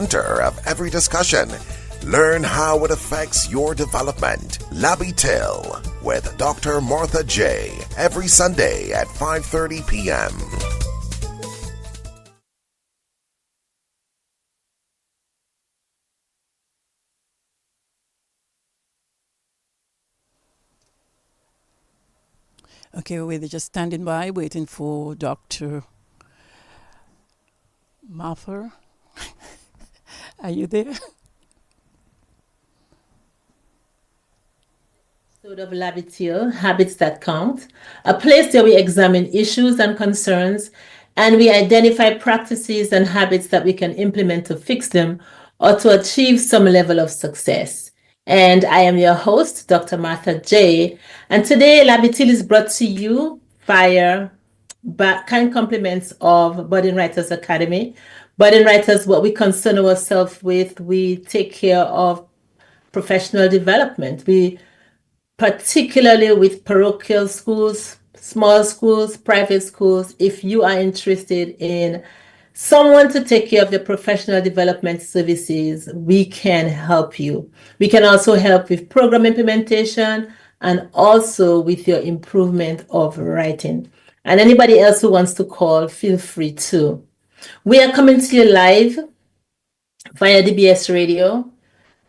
center of every discussion. Learn how it affects your development. Labby Tale with Dr. Martha J. every Sunday at 5:30 p.m. Okay, we're just standing by, waiting for Dr. Martha. Are you there? Episode of Labitil, Habits That Count, a place where we examine issues and concerns and we identify practices and habits that we can implement to fix them or to achieve some level of success. And I am your host, Dr. Martha J. And today, Labitil is brought to you via kind compliments of Budding Writers Academy. Budding Writers, what we concern ourselves with, we take care of professional development. We particularly with parochial schools, small schools, private schools. If you are interested in someone to take care of your professional development services, we can help you. We can also help with program implementation and also with your improvement of writing. And anybody else who wants to call, feel free to. We are coming to you live via DBS Radio.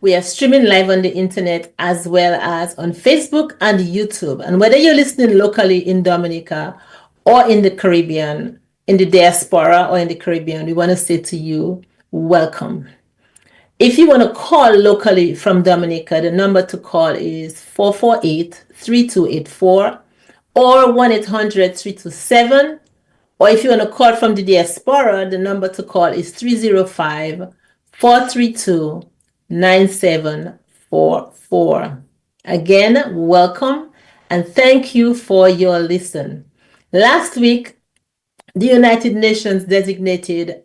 We are streaming live on the internet as well as on Facebook and YouTube. And whether you're listening locally in Dominica or in the Caribbean, in the diaspora or in the Caribbean, we want to say to you, welcome. If you want to call locally from Dominica, the number to call is 448-3284 or 1-800-327. Or if you want to call from the diaspora, the number to call is 305-432-9744. Again, welcome and thank you for your listen. Last week, the United Nations designated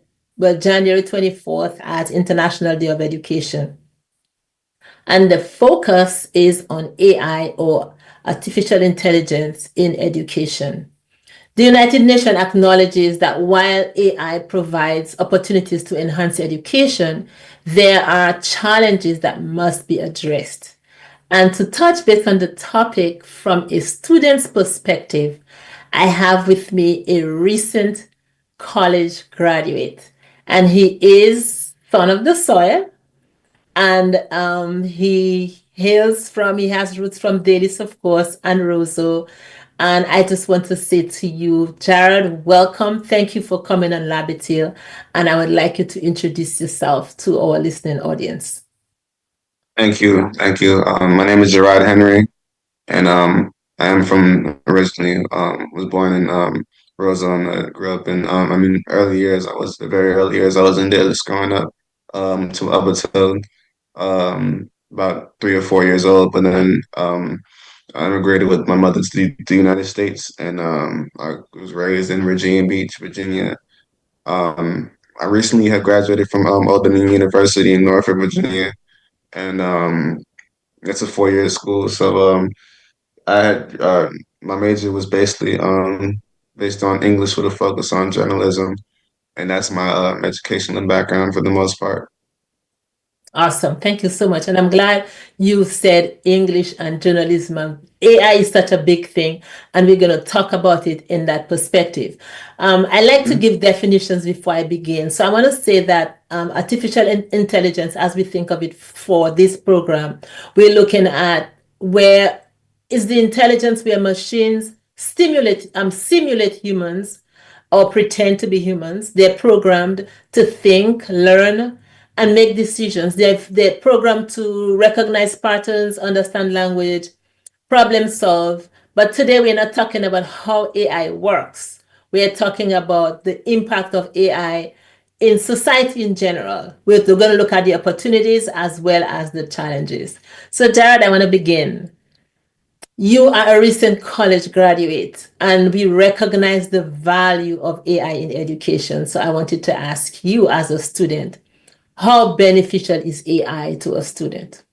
January 24th as International Day of Education. And the focus is on AI or artificial intelligence in education. The United Nations acknowledges that while AI provides opportunities to enhance education, there are challenges that must be addressed. And to touch base on the topic from a student's perspective, I have with me a recent college graduate, and he is son of the soil, and he has roots from Dalis, of course, and Roseau. And I just want to say to you, Jared, welcome. Thank you for coming on Labitil. And I would like you to introduce yourself to our listening audience. Thank you. Thank you. My name is Jarhud Henry, and I am from originally, was born in Roseau. I grew up in, the very early years, I was in Dallas growing up to up until about 3 or 4 years old. But then I immigrated with my mother to the United States, and I was raised in Virginia Beach, Virginia. I recently had graduated from Old Dominion University in Norfolk, Virginia, and it's a 4-year school. So I had my major was basically based on English with a focus on journalism, and that's my educational background for the most part. Awesome. Thank you so much. And I'm glad you said English and journalism. AI is such a big thing, and we're going to talk about it in that perspective. I like to give definitions before I begin. So I want to say that artificial intelligence, as we think of it for this program, we're looking at where is the intelligence where machines simulate humans or pretend to be humans. They're programmed to think, learn, and make decisions. They're programmed to recognize patterns, understand language, problem solve. But today we're not talking about how AI works. We're talking about the impact of AI in society in general. We're going to look at the opportunities as well as the challenges. So Jared, I want to begin. You are a recent college graduate, and we recognize the value of AI in education. So I wanted to ask you as a student, how beneficial is AI to a student?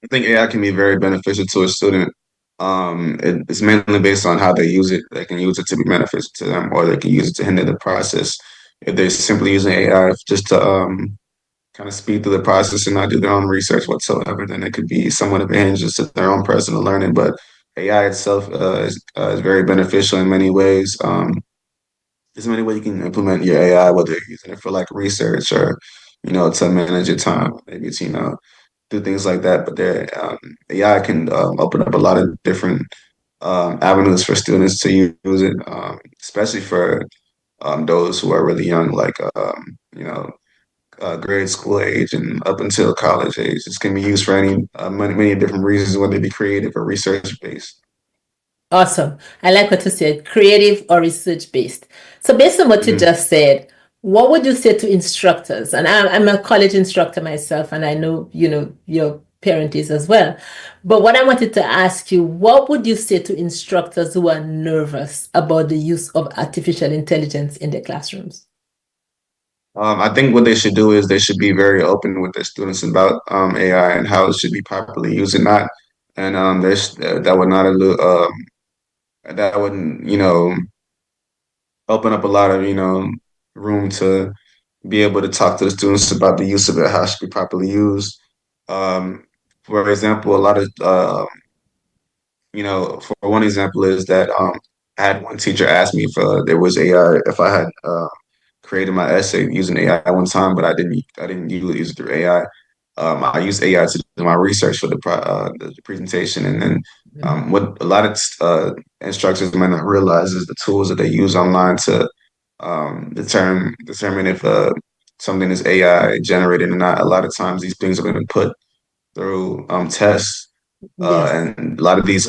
I think AI can be very beneficial to a student. It's mainly based on how they use it. They can use it to be beneficial to them, or they can use it to hinder the process. if they're simply using AI just to kind of speed through the process and not do their own research whatsoever, then it could be somewhat of a hindrance to their own personal learning. But AI itself is very beneficial in many ways. There's many ways you can implement your AI, whether you're using it for like research or, to manage your time. Maybe it's, do things like that. But AI can open up a lot of different avenues for students to use it, especially for those who are really young, like, grade school age and up until college age. This can be used for many different reasons, whether it be creative or research based. Awesome. I like what you said, creative or research based. So, based on what you Mhm. just said, what would you say to instructors? And I'm a college instructor myself, and I know, your parent is as well. But what I wanted to ask you, what would you say to instructors who are nervous about the use of artificial intelligence in their classrooms? I think what they should do is they should be very open with their students about AI and how it should be properly used and not. And that would not that wouldn't open up a lot of room to be able to talk to the students about the use of it, how it should be properly used. Um, for example, a lot of for one example is that I had one teacher ask me if I had created my essay using AI one time, but I didn't use it through AI. I used AI to do my research for the presentation, and then what a lot of instructors may not realize is the tools that they use online to determine if something is AI generated or not. A lot of times, these things have been put through tests, Yes. and a lot of these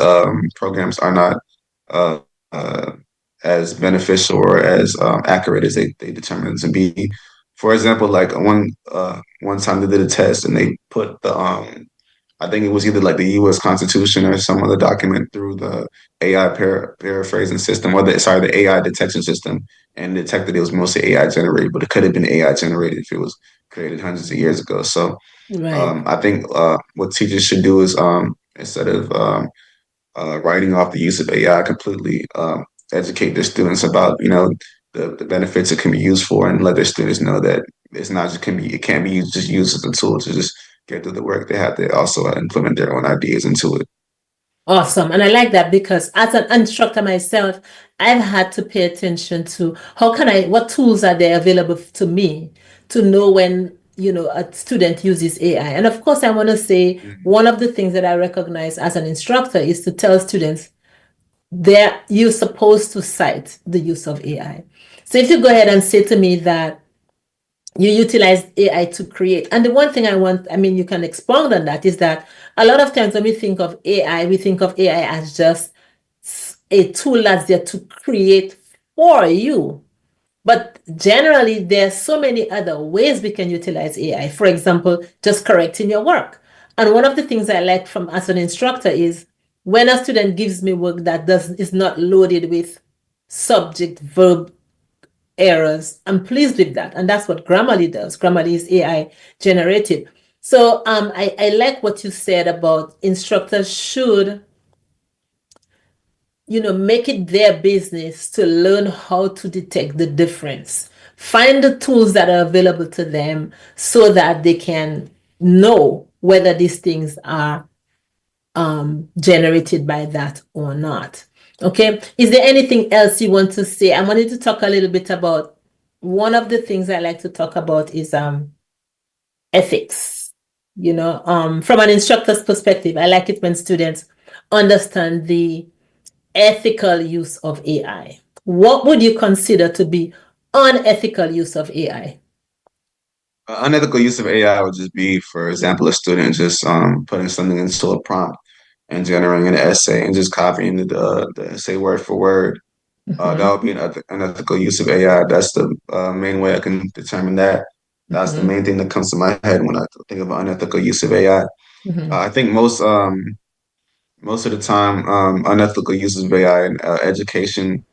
programs are not uh, uh, as beneficial or as accurate as they determine them to be. For example, like one time they did a test and they put the I think it was either like the U.S. Constitution or some other document through the AI paraphrasing system, or the AI detection system, and detected it was mostly AI generated, but it could have been AI generated if it was created hundreds of years ago. So Right. I think what teachers should do is instead of writing off the use of AI completely, educate their students about the benefits it can be used for, and let their students know that it's not just can be it can't be used as a tool to just get through the work. They have to also implement their own ideas into it. Awesome. And I like that because as an instructor myself, I've had to pay attention to what tools are there available to me to know when, a student uses AI. And of course, I want to say Mhm. one of the things that I recognize as an instructor is to tell students that you're supposed to cite the use of AI. So if you go ahead and say to me that you utilize AI to create. And the one thing you can expound on that is that a lot of times when we think of AI, we think of AI as just a tool that's there to create for you. But generally, there's so many other ways we can utilize AI. For example, just correcting your work. And one of the things I like from as an instructor is when a student gives me work that is not loaded with subject verb errors. I'm pleased with that. And that's what Grammarly does. Grammarly is AI generated. So I like what you said about instructors should, make it their business to learn how to detect the difference. Find the tools that are available to them so that they can know whether these things are generated by that or not. Okay. Is there anything else you want to say? I wanted to talk a little bit about one of the things I like to talk about is ethics. From an instructor's perspective, I like it when students understand the ethical use of AI. What would you consider to be unethical use of AI? Unethical use of AI would just be, for example, a student just putting something into a prompt and generating an essay and just copying the essay word for word. That Mm-hmm. would be unethical use of AI. That's the main way I can determine that. That's the Mm-hmm. main thing that comes to my head when I think of unethical use of AI. Mm-hmm. I think most of the time, unethical use of AI in education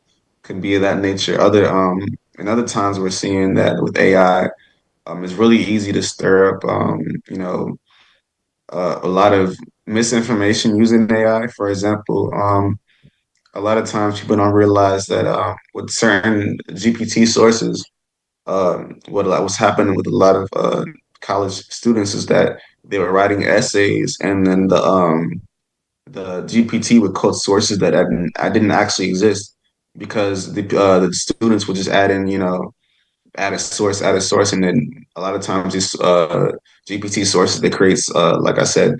can be of that nature. And other times we're seeing that with AI, it's really easy to stir up, a lot of misinformation using AI. For example, a lot of times people don't realize that with certain GPT sources, what was happening with a lot of college students is that they were writing essays, and then the GPT would quote sources that I didn't actually exist, because the students would just add in, add a source, and then a lot of times these GPT sources, that creates, like I said,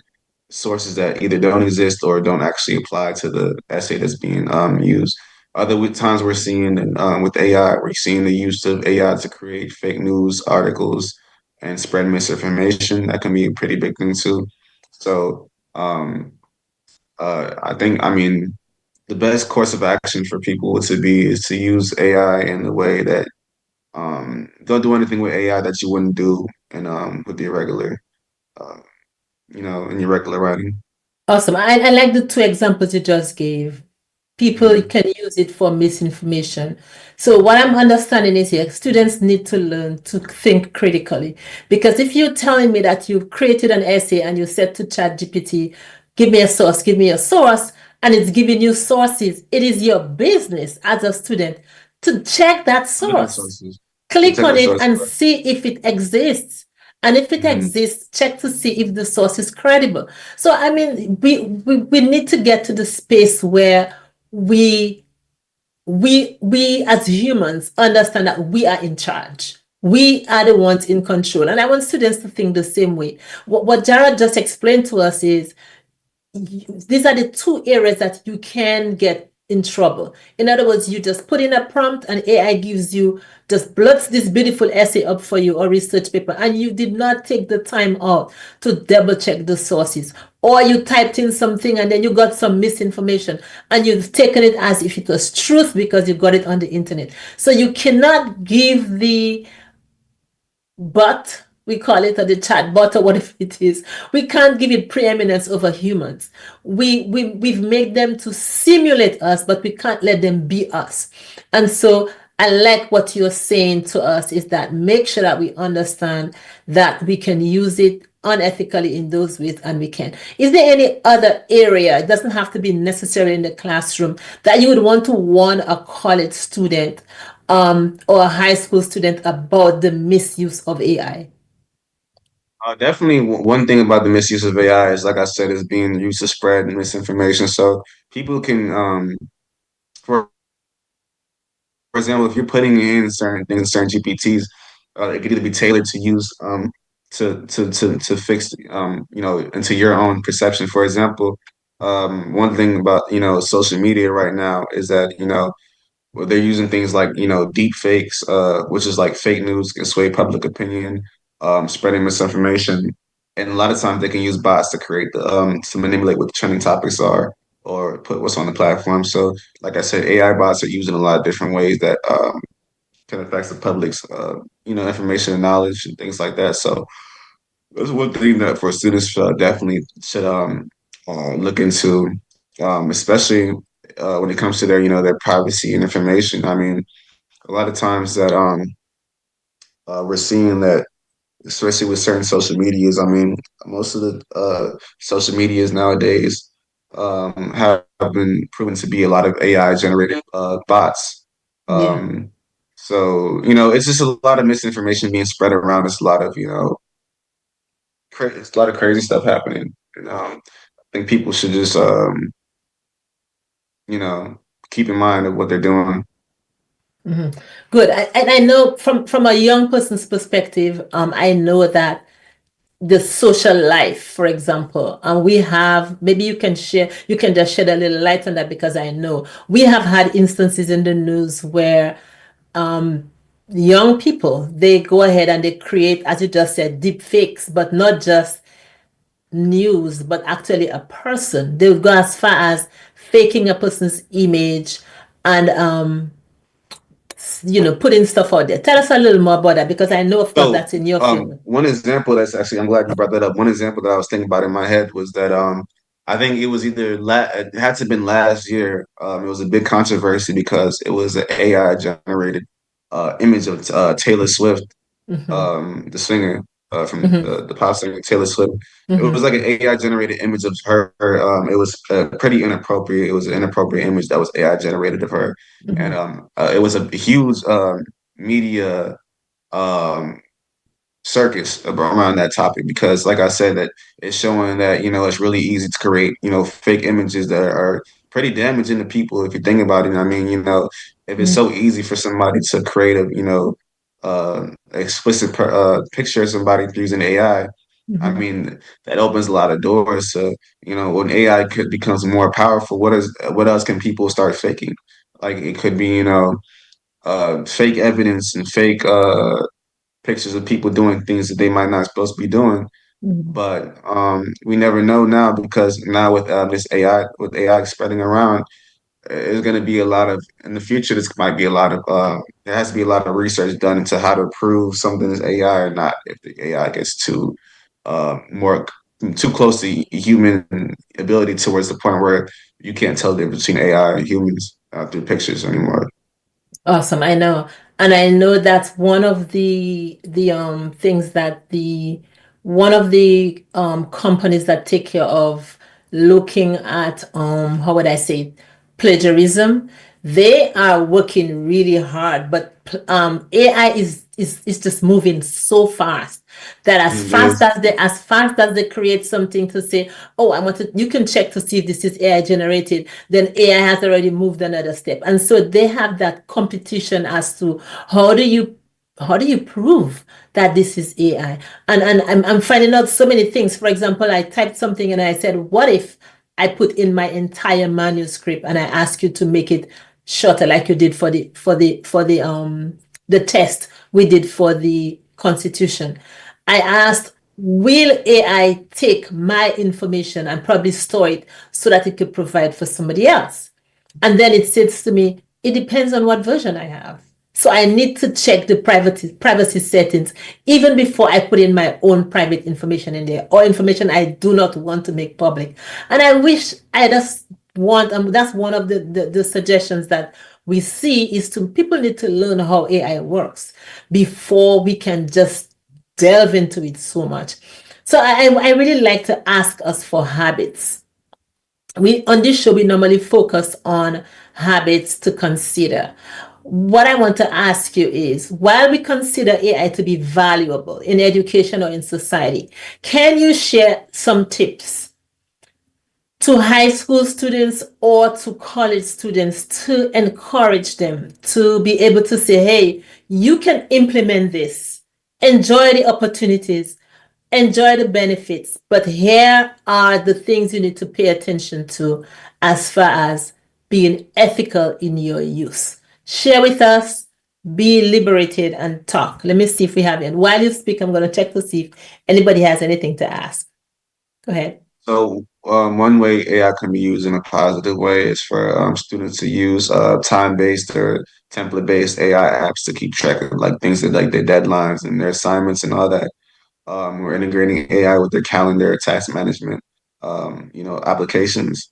sources that either don't exist or don't actually apply to the essay that's being used. Times we're seeing, with AI, we're seeing the use of AI to create fake news articles and spread misinformation. That can be a pretty big thing too. So I mean, the best course of action for people to be is to use AI in the way that, don't do anything with AI that you wouldn't do in with your regular, uh, in your regular writing. Awesome. I like the two examples you just gave. People Mhm. can use it for misinformation. So what I'm understanding is here, students need to learn to think critically. Because if you're telling me that you've created an essay and you said to ChatGPT, give me a source, and it's giving you sources, it is your business as a student to check that Look at the source. sources. To Click check on the it source. and see if it exists. And if it Mhm. exists, check to see if the source is credible. So, I mean, we need to get to the space where we we as humans understand that we are in charge. We are the ones in control. And I want students to think the same way. What Jared just explained to us is these are the two areas that you can get in trouble. In other words, you just put in a prompt and AI gives you, just blots this beautiful essay up for you or research paper, and you did not take the time out to double check the sources. Or you typed in something and then you got some misinformation and you've taken it as if it was truth because you got it on the internet. So you cannot give the but we call it the chat bot or whatever it is. We can't give it preeminence over humans. We've made them to simulate us, but we can't let them be us. And so I like what you're saying to us is that make sure that we understand that we can use it unethically in those ways, and we can. Is there any other area, it doesn't have to be necessarily in the classroom, that you would want to warn a college student or a high school student about the misuse of AI? Definitely, one thing about the misuse of AI is, like I said, is being used to spread misinformation. So people can, for example, if you're putting in certain things, certain GPTs, it could either be tailored to use, to fix, into your own perception. For example, one thing about, social media right now is that, well, they're using things like, deep fakes, which is like fake news can sway public opinion, spreading misinformation, and a lot of times they can use bots to create to manipulate what the trending topics are, or put what's on the platform. So, like I said, AI bots are used in a lot of different ways that can affect the public's, information and knowledge and things like that. So that's one thing that for students definitely should look into, especially when it comes to their, their privacy and information. I mean, a lot of times that we're seeing that, especially with certain social medias. I mean, most of the social medias nowadays have been proven to be a lot of AI generated bots. Yeah. Um, so it's just a lot of misinformation being spread around. It's a lot of, it's a lot of crazy stuff happening. And, I think people should just, you know, keep in mind of what they're doing. Mhm. Good. And I know from a young person's perspective, I know that the social life, for example, and we have, maybe you can just shed a little light on that, because I know we have had instances in the news where young people, they go ahead and they create, as you just said, deep fakes, but not just news, but actually a person. They'll go as far as faking a person's image and putting stuff out there. Tell us a little more about that, because I know, of course, So, that's in your field. one example that's actually, I'm glad you brought that up. One example that I was thinking about in my head was that, I think it was it had to have been last year. It was a big controversy because it was an AI generated image of Taylor Swift, Hmm. the singer, from Hmm. the pop singer Taylor Swift. It was Hmm. like an AI generated image of her. It was pretty inappropriate. It was an inappropriate image that was AI generated of her, and Hmm. it was a huge media. um, circus around that topic because, like I said, that it's showing that it's really easy to create fake images that are pretty damaging to people if you think about it. I mean, if it's Mm, so easy for somebody to create a explicit picture of somebody using AI, I mhm, mean that opens a lot of doors. So when AI could becomes more powerful, what else can people start faking? Like it could be fake evidence and fake pictures of people doing things that they might not supposed to be doing. mhm. But we never know now because now with this AI, with AI spreading around, there's going to be a lot of in the future. This might be a lot of there has to be a lot of research done into how to prove something is AI or not. If the AI gets more too close to human ability towards the point where you can't tell the difference between AI and humans through pictures anymore. Awesome. I know. And I know that's one of the things that the one of the companies that take care of looking at how would I say it, plagiarism, they are working really hard, but AI is just moving so fast that It is. as fast as they create something to say, oh, I want to, you can check to see if this is AI generated, then AI has already moved another step. And so they have that competition as to how do you how do you prove that this is AI? And I'm finding out so many things. For example, I typed something and I said, what if I put in my entire manuscript and I ask you to make it shorter like you did for the test we did for the Constitution. I asked, will AI take my information and probably store it so that it could provide for somebody else? And then it says to me, it depends on what version I have. So I need to check the privacy settings even before I put in my own private information in there or information I do not want to make public. And I wish I just want, that's one of the suggestions that we see is to people need to learn how AI works before we can just delve into it so much. So I really like to ask us for habits. We on this show we normally focus on habits to consider. What I want to ask you is, while we consider AI to be valuable in education or in society, can you share some tips to high school students or to college students to encourage them to be able to say, hey, you can implement this, enjoy the opportunities, enjoy the benefits, but here are the things you need to pay attention to as far as being ethical in your use. Share with us, be liberated, and talk. Let me see if we have it. And while you speak, I'm going to check to see if anybody has anything to ask. Go ahead. So one way AI can be used in a positive way is for students to use time-based or template-based AI apps to keep track of like things that like their deadlines and their assignments and all that. We're integrating AI with their calendar, task management, applications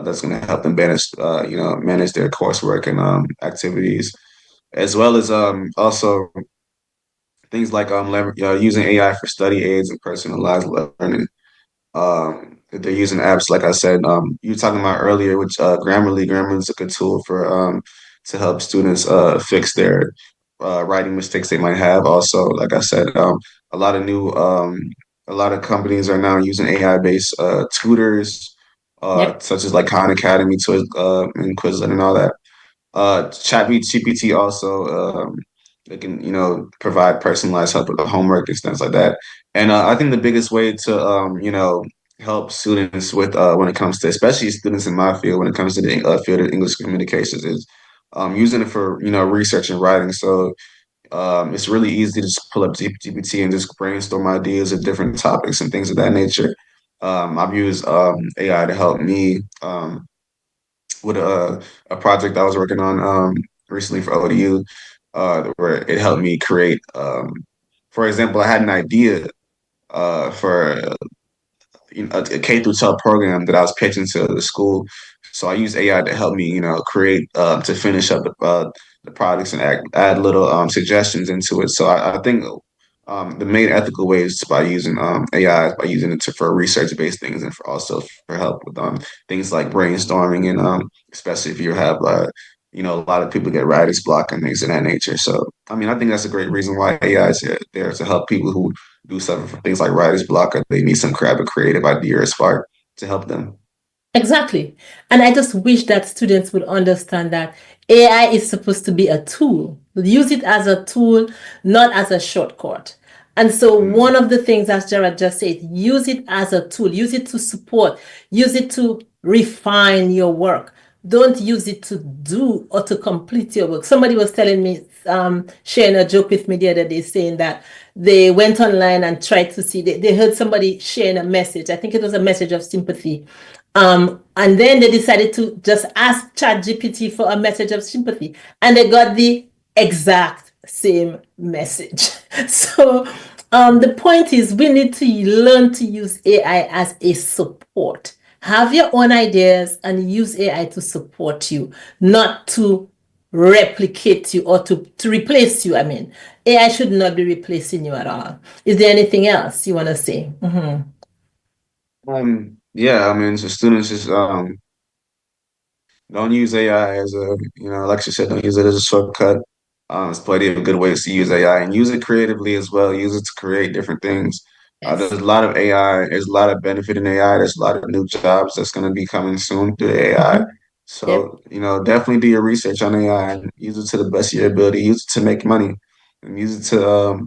that's going to help them manage their coursework and activities, as well as also things like using AI for study aids and personalized learning. If they're using apps, like I said, you were talking about earlier, which Grammarly. Grammarly is a good tool for to help students fix their writing mistakes they might have. Also, like I said, a lot of companies are now using AI based tutors, Yep. such as like Khan Academy, and Quizlet and all that. Chat GPT also they can provide personalized help with the homework and things like that. And I think the biggest way to help students with when it comes to especially students in my field when it comes to the field of English communications is using it for research and writing. So it's really easy to just pull up GPT and just brainstorm ideas of different topics and things of that nature. I've used AI to help me. With a project I was working on recently for ODU, where it helped me create. For example, I had an idea for a K through 12 program that I was pitching to the school. So I used AI to help me, create to finish up the products and add little suggestions into it. So I think the main ethical way is by using AI is by using it for research based things and for also for help with things like brainstorming and especially if you have a lot of people get writer's block and things of that nature. So, I mean, I think that's a great reason why AI is there to help people who do suffer from things like writer's block or they need some kind of creative idea or spark to help them. Exactly. And I just wish that students would understand that AI is supposed to be a tool. Use it as a tool, not as a shortcut. And so, one Mm. of the things, as Jared just said, use it as a tool, use it to support, use it to refine your work. Don't use it to do or to complete your work. Somebody was telling me, sharing a joke with me the other day, saying that they went online and tried to see, they heard somebody sharing a message. I think it was a message of sympathy. And then they decided to just ask ChatGPT for a message of sympathy, and they got the exact same message. So the point is, we need to learn to use AI as a support. Have your own ideas and use AI to support you, not to replicate you or to replace you. I mean, AI should not be replacing you at all. Is there anything else you want to say? Mm-hmm. Yeah, I mean, so students just don't use AI as a, like you said, don't use it as a shortcut. There's plenty of good ways to use AI and use it creatively as well. Use it to create different things. There's Yes. a lot of AI. There's a lot of benefit in AI. There's a lot of new jobs that's going to be coming soon through AI. Mm-hmm. Yep. So, definitely do your research on AI and use it to the best of your ability. Use it to make money and use it to,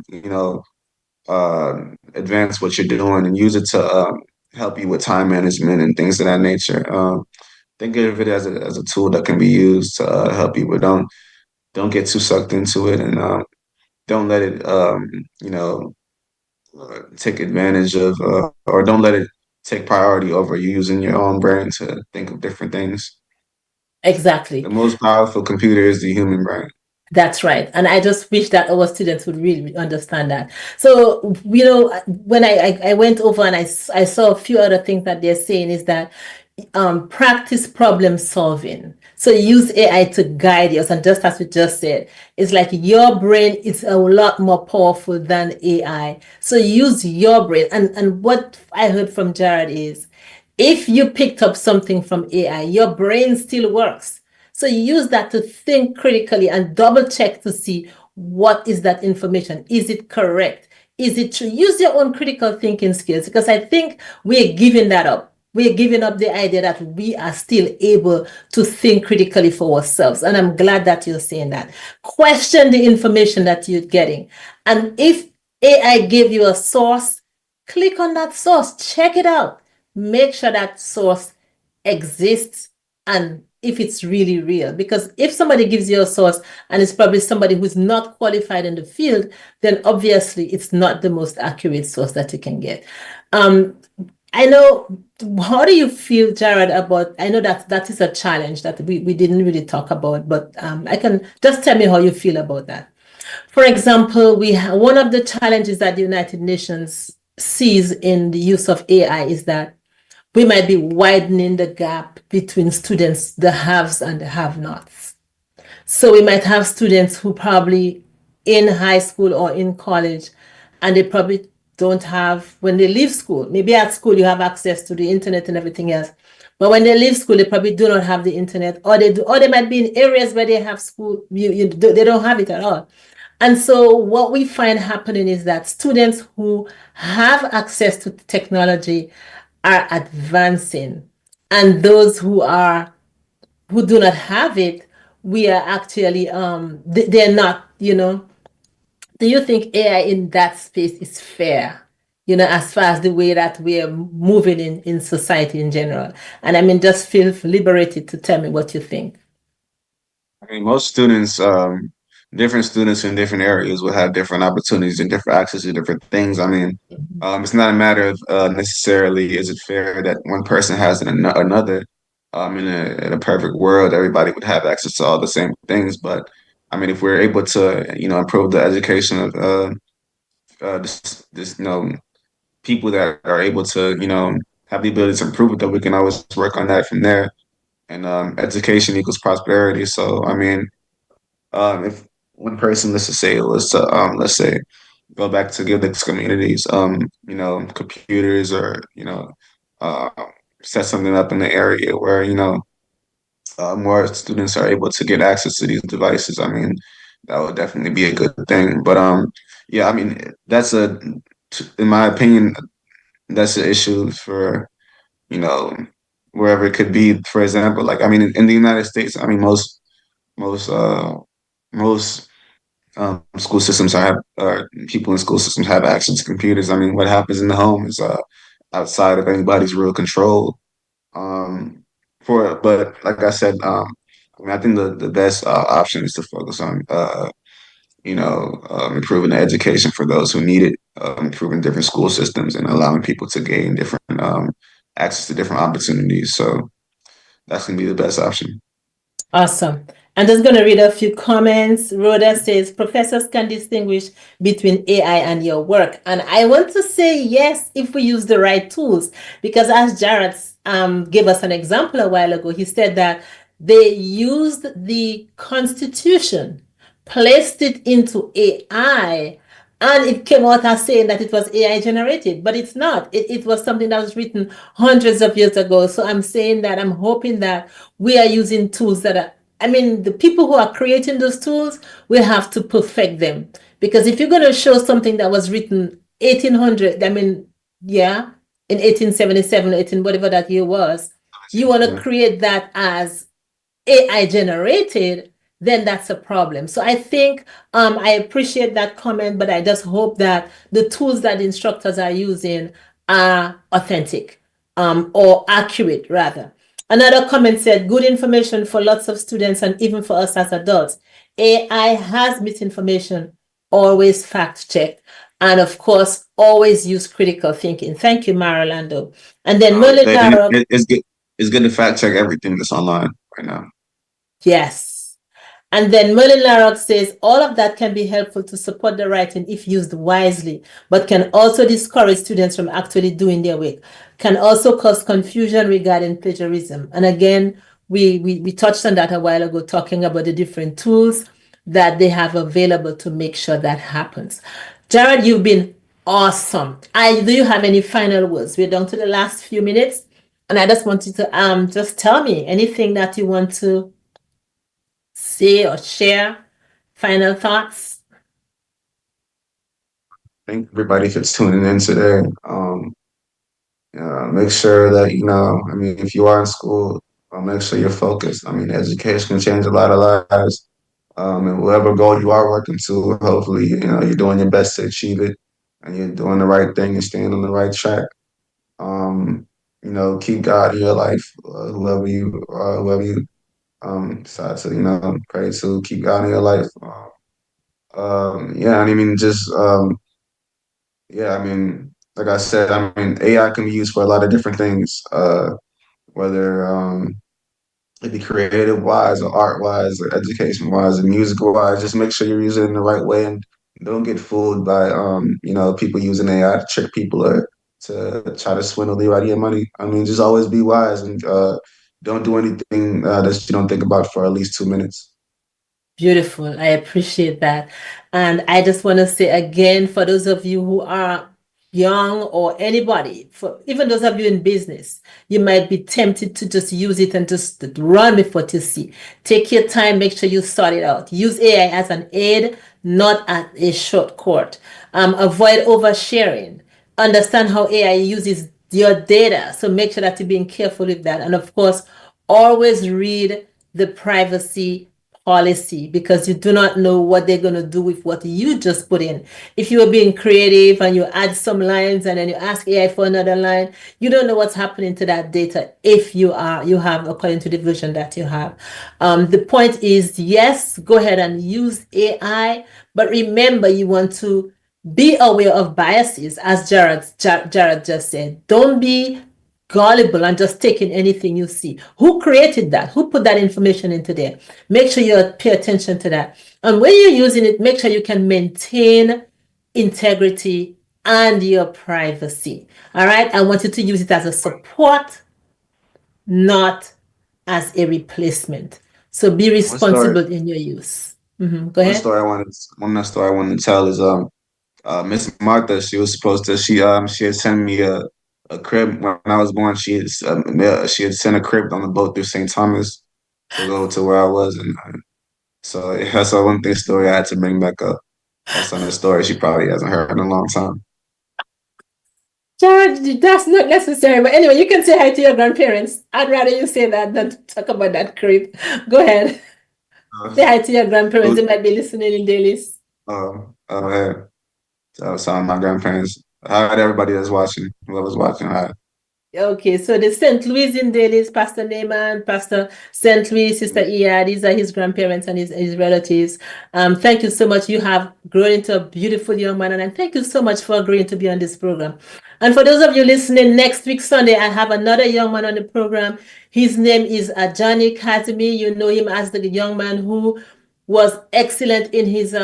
advance what you're doing and use it to help you with time management and things of that nature. Think of it as a tool that can be used to help you, but don't get too sucked into it and don't let it take advantage of or don't let it take priority over you using your own brain to think of different things. The Exactly. most powerful computer is the human brain. That's right. And I just wish that our students would really understand that. So, when I went over and I saw a few other things that they're saying is that practice problem solving. So use AI to guide you. And just as we just said, it's like your brain is a lot more powerful than AI. So use your brain. And what I heard from Jared is if you picked up something from AI, your brain still works. So you use that to think critically and double check to see what is that information. Is it correct? Is it true? Use your own critical thinking skills because I think we're giving that up. We're giving up the idea that we are still able to think critically for ourselves. And I'm glad that you're saying that. Question the information that you're getting. And if AI gave you a source, click on that source, check it out. Make sure that source exists and if it's really real. Because if somebody gives you a source and it's probably somebody who's not qualified in the field, then obviously it's not the most accurate source that you can get. I know, how do you feel, Jared, about, I know that that is a challenge that we didn't really talk about, but I can just tell me how you feel about that. For example, one of the challenges that the United Nations sees in the use of AI is that we might be widening the gap between students, the haves and the have-nots. So we might have students who probably in high school or in college, and they probably don't have, when they leave school, maybe at school you have access to the internet and everything else. But when they leave school, they probably do not have the internet, or they do, or they might be in areas where they have school, they don't have it at all. And so what we find happening is that students who have access to technology are advancing, and those who do not have it, we are actually they're not. Do you think AI in that space is fair? As far as the way that we are moving in society in general. And I mean, just feel liberated to tell me what you think. I mean, most students, different students in different areas will have different opportunities and different access to different things. I mean, it's not a matter of necessarily is it fair that one person has another. In a perfect world, everybody would have access to all the same things. But I mean, if we're able to, improve the education of this, people that are able to, have the ability to improve it, then we can always work on that from there. And education equals prosperity. So I mean if one person, let's say, go back to give the communities, computers or uh, set something up in the area where more students are able to get access to these devices, I mean, that would definitely be a good thing. But yeah, I mean, in my opinion, that's an issue for, you know, wherever it could be. For example, like I mean, in the United States, I mean, most most school systems have, or people in school systems have access to computers. I mean, what happens in the home is outside of anybody's real control. Um, but like I said, I mean, I think the best option is to focus on improving the education for those who need it, improving different school systems, and allowing people to gain different access to different opportunities. So that's gonna be the best option. Awesome. I'm just going to read a few comments. Rhoda says, professors can distinguish between AI and your work. And I want to say yes, if we use the right tools, because as Jared gave us an example a while ago, he said that they used the Constitution, placed it into AI, and it came out as saying that it was AI generated, but it's not. It was something that was written hundreds of years ago. So I'm saying that I'm hoping that we are using tools that are, I mean, the people who are creating those tools will have to perfect them. Because if you're going to show something that was written 1800, I mean, yeah, in 1877, 18, whatever that year was, you want to Yeah. create that as AI generated, then that's a problem. So I think I appreciate that comment, but I just hope that the tools that instructors are using are authentic or accurate, rather. Another comment said, good information for lots of students and even for us as adults. AI has misinformation, always fact check. And of course, always use critical thinking. Thank you, Mara Lando. And then Merlin And Larrock, it's good to fact check everything that's online right now. yes. And then Merlin Larrock says all of that can be helpful to support the writing if used wisely, but can also discourage students from actually doing their work. Can also cause confusion regarding plagiarism. And again, we touched on that a while ago, talking about the different tools that they have available to make sure that happens. Jared, you've been awesome. Do you have any final words? We're down to the last few minutes, and I just want you to just tell me anything that you want to say or share, final thoughts. Thank everybody for tuning in today. Make sure that I mean, if you are in school, make sure you're focused. I mean, education can change a lot of lives. And whatever goal you are working to, hopefully, you're doing your best to achieve it, and you're doing the right thing and staying on the right track. Um, keep God in your life, whoever you decide to pray to. Keep God in your life. Yeah, and I mean, just yeah, I mean, like I said, I mean, AI can be used for a lot of different things. Whether it be creative wise or art wise or education wise or musical wise, just make sure you're using it in the right way and don't get fooled by people using AI to trick people or to try to swindle you out of your money. I mean, just always be wise and don't do anything that you don't think about for at least 2 minutes. Beautiful. I appreciate that. And I just want to say again, for those of you who are young or anybody, for even those of you in business, you might be tempted to just use it and just run with what you see. Take your time, make sure you sort it out. Use AI as an aid, not as a shortcut. Avoid oversharing. Understand how AI uses your data. So make sure that you're being careful with that. And of course, always read the privacy policy because you do not know what they're going to do with what you just put in. If you are being creative and you add some lines and then you ask AI for another line, you don't know what's happening to that data if you have according to the vision that you have. The point is, yes, go ahead and use AI, but remember you want to be aware of biases, as Jared just said. Don't be gullible and just taking anything you see. Who created that? Who put that information into there? Make sure you pay attention to that. And when you're using it, make sure you can maintain integrity and your privacy. All right. I want you to use it as a support, not as a replacement. So be One story, responsible in your use. Go ahead. one story I wanted to tell is Miss Martha. She was supposed to she had sent me a crib when I was born. She had sent a crib on the boat through St. Thomas. to go to where I was, and so that's a one thing story I had to bring back up. That's another story she probably hasn't heard in a long time. Jared, that's not necessary. But anyway, you can say hi to your grandparents. I'd rather you say that than talk about that creep. Go ahead. Say hi to your grandparents. They might be listening in dailies. Hey. So my grandparents, hi to everybody that's watching, whoever's watching, hi. Okay, so the St. Louis in Dailies, Pastor Neyman, Pastor St. Louis, Sister Iya, these are his grandparents and his relatives. Thank you so much. You have grown into a beautiful young man, and thank you so much for agreeing to be on this program. And for those of you listening, next week, Sunday, I have another young man on the program. His name is Ajani Kazimi. You know him as the young man who was excellent in his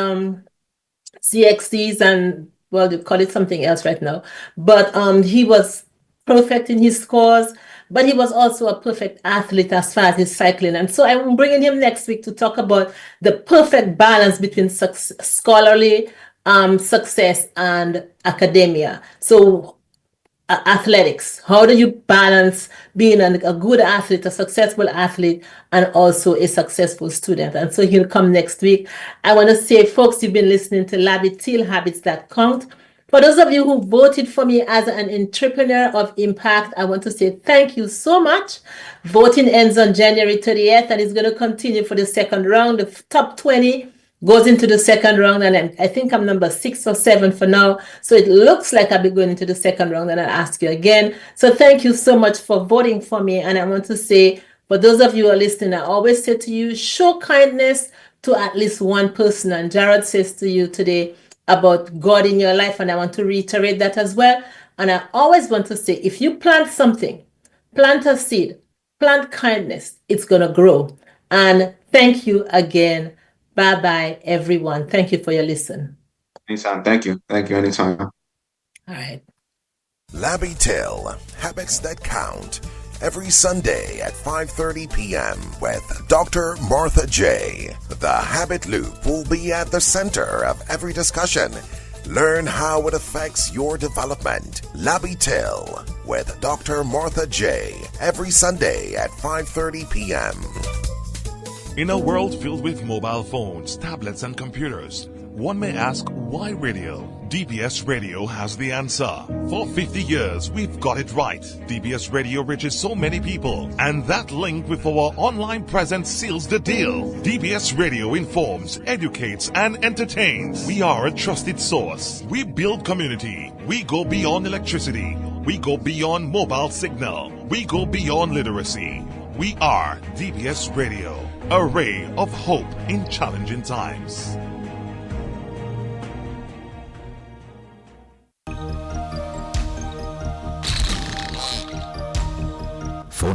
CXCs and, well, they call it something else right now. But he was perfect in his scores, but he was also a perfect athlete as far as his cycling. And so I'm bringing him next week to talk about the perfect balance between scholarly success and academia. So athletics. How do you balance being a good athlete, a successful athlete, and also a successful student? And so he'll come next week. I want to say, folks, you've been listening to Labby Till Habits That Count. For those of you who voted for me as an entrepreneur of impact, I want to say thank you so much. Voting ends on January 30th and it's going to continue for the second round. The top 20 goes into the second round, and I think I'm number 6 or 7 for now. So it looks like I'll be going into the second round, and I'll ask you again. So thank you so much for voting for me. And I want to say, for those of you who are listening, I always say to you, show kindness to at least one person. And Jarrod says to you today about God in your life, and I want to reiterate that as well. And I always want to say, if you plant something, plant a seed, plant kindness, it's going to grow. And thank you again. Bye-bye, everyone. Thank you for your listen. Anytime. Thank you. Thank you. Anytime. All right. Labby Till, Habits That Count, every Sunday at 5:30 p.m. with Dr. Martha J. The Habit Loop will be at the center of every discussion. Learn how it affects your development. Labby Till with Dr. Martha J. every Sunday at 5:30 p.m. In a world filled with mobile phones, tablets, and computers, one may ask, why radio? DBS Radio has the answer. For 50 years, we've got it right. DBS Radio reaches so many people, and that link with our online presence seals the deal. DBS Radio informs, educates, and entertains. We are a trusted source. We build community. We go beyond electricity. We go beyond mobile signal. We go beyond literacy. We are DBS Radio, a ray of hope in challenging times.